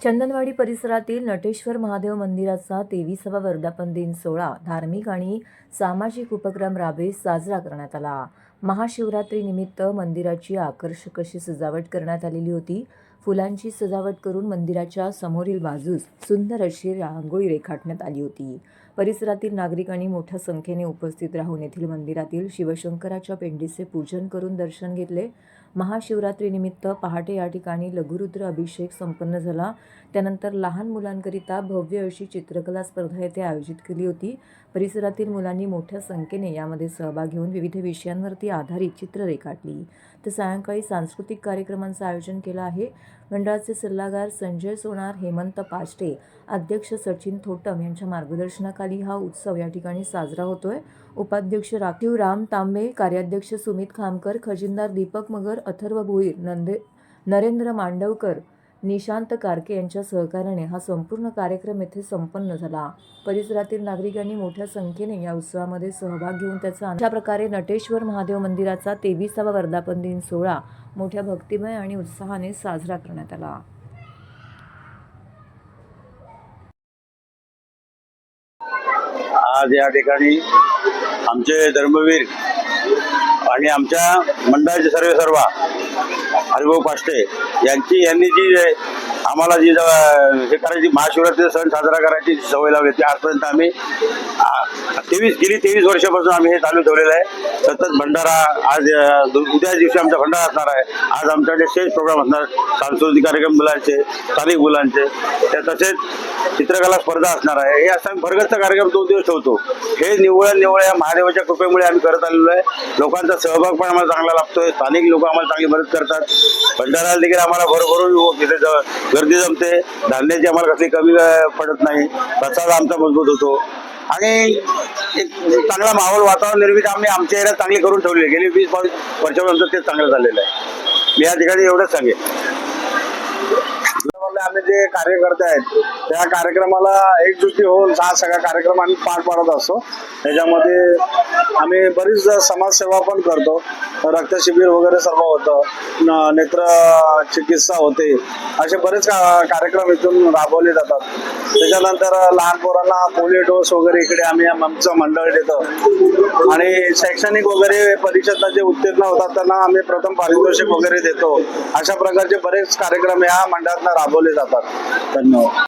चंदनवाडी परिसरातील नटेश्वर महादेव मंदिराचा 23वा वर्धापन दिन सोहळा धार्मिक आणि सामाजिक उपक्रम राबवून साजरा करण्यात आला। महाशिवरात्रीनिमित्त मंदिराची आकर्षक अशी सजावट करण्यात आलेली होती। फुलांची सजावट करून मंदिराच्या समोरील बाजूस सुंदर अशी रांगोळी रेखाटण्यात आली होती। परिसरातील नागरिकांनी मोठ्या संख्येने उपस्थित राहून येथील मंदिरातील शिवशंकराच्या पिंडीचे पूजन करून दर्शन घेतले। महाशिवरात्रीनिमित्त पहाटे या ठिकाणी लघुरुद्र अभिषेक संपन्न झाला। त्यानंतर लहान मुलांकरिता भव्य अशी चित्रकला स्पर्धा येथे आयोजित केली होती। परिसरातील मुलांनी मोठ्या संख्येने यामध्ये सहभाग घेऊन विविध विषयांवरती आधारित चित्र रेखाटली। तर सायंकाळी सांस्कृतिक कार्यक्रमांचं आयोजन केलं आहे। मंडळाचे सल्लागार संजय सोनार, हेमंत पाष्टे, अध्यक्ष सचिन थोटम यांच्या मार्गदर्शनाखाली हा उत्सव या ठिकाणी साजरा होतोय। उपाध्यक्ष राखीव राम तांबे, कार्याध्यक्ष सुमित खामकर, खजिनदार दीपक मगर, अथर्व भोईर, नरेंद्र मांडवकर, निशांत कारके यांच्या सहकार्याने हा संपूर्ण कार्यक्रम येथे संपन्न झाला। परिसरातील नागरिकांनी मोठ्या संख्येने या उत्सवामध्ये सहभाग घेऊन त्याचा अशा प्रकारे नटेश्वर महादेव मंदिराचा 23वा वर्धापन दिन सोहळा मोठ्या भक्तिमय आणि उत्साहाने साजरा करण्यात आला। आज या ठिकाणी आमचे धर्मवीर आणि आमच्या मंडळाचे सर्व हरिभाऊ पाष्टे यांनी जी आम्हाला जी हे करायची महाशिवरात्रीचा सण साजरा करायची सवय लावली ती आजपर्यंत आम्ही गेली 23 वर्षापासून आम्ही हे चालू ठेवलेलं आहे। सतत भंडारा, आज उद्या दिवशी आमचा भंडारा असणार आहे। आज आमच्याकडे स्टेज प्रोग्राम असणार, सांस्कृतिक कार्यक्रम मुलांचे, स्थानिक मुलांचे, तसेच चित्रकला स्पर्धा असणार आहे। हे असं भरगच्च कार्यक्रम 2 दिवस ठेवतो। हे निव्वळ महादेवाच्या कृपेमुळे आम्ही करत आलेलो आहे। लोकांचा सहभाग पण आम्हाला चांगला लागतोय। स्थानिक लोक आम्हाला चांगली मदत करतात। भंडाराला देखील आम्हाला भरभरून तिथे गर्दी जमते। धान्याची आम्हाला कसली कमी पडत नाही। प्रसाद आमचा मजबूत होतो आणि एक चांगला माहोल, वातावरण निर्मिती आम्ही आमच्या एरियात चांगली करून ठेवली। गेली 20-22 वर्षापर्यंत ते चांगलं झालेलं आहे। मी या ठिकाणी एवढंच सांगेन। आम्ही जे कार्यकर्ते आहेत त्या कार्यक्रमाला एकजुटी होऊन हा सगळा कार्यक्रम आम्ही पार पाडत असतो। त्याच्यामध्ये आम्ही बरीच समाजसेवा पण करतो। रक्तशिबिर वगैरे सर्व होतं, नेत्र चिकित्सा होते, असे बरेच कार्यक्रम इथून राबवले जातात। त्याच्यानंतर लहान पोरांना पोलिओ डोस वगैरे इकडे आम्ही आमचं मंडळ देतो आणि शैक्षणिक वगैरे परीक्षेत जे उत्तीर्ण होतात त्यांना आम्ही प्रथम पारितोषिक वगैरे देतो। अशा प्रकारचे बरेच कार्यक्रम या मंडळातून राबवले जातात। धन्यवाद।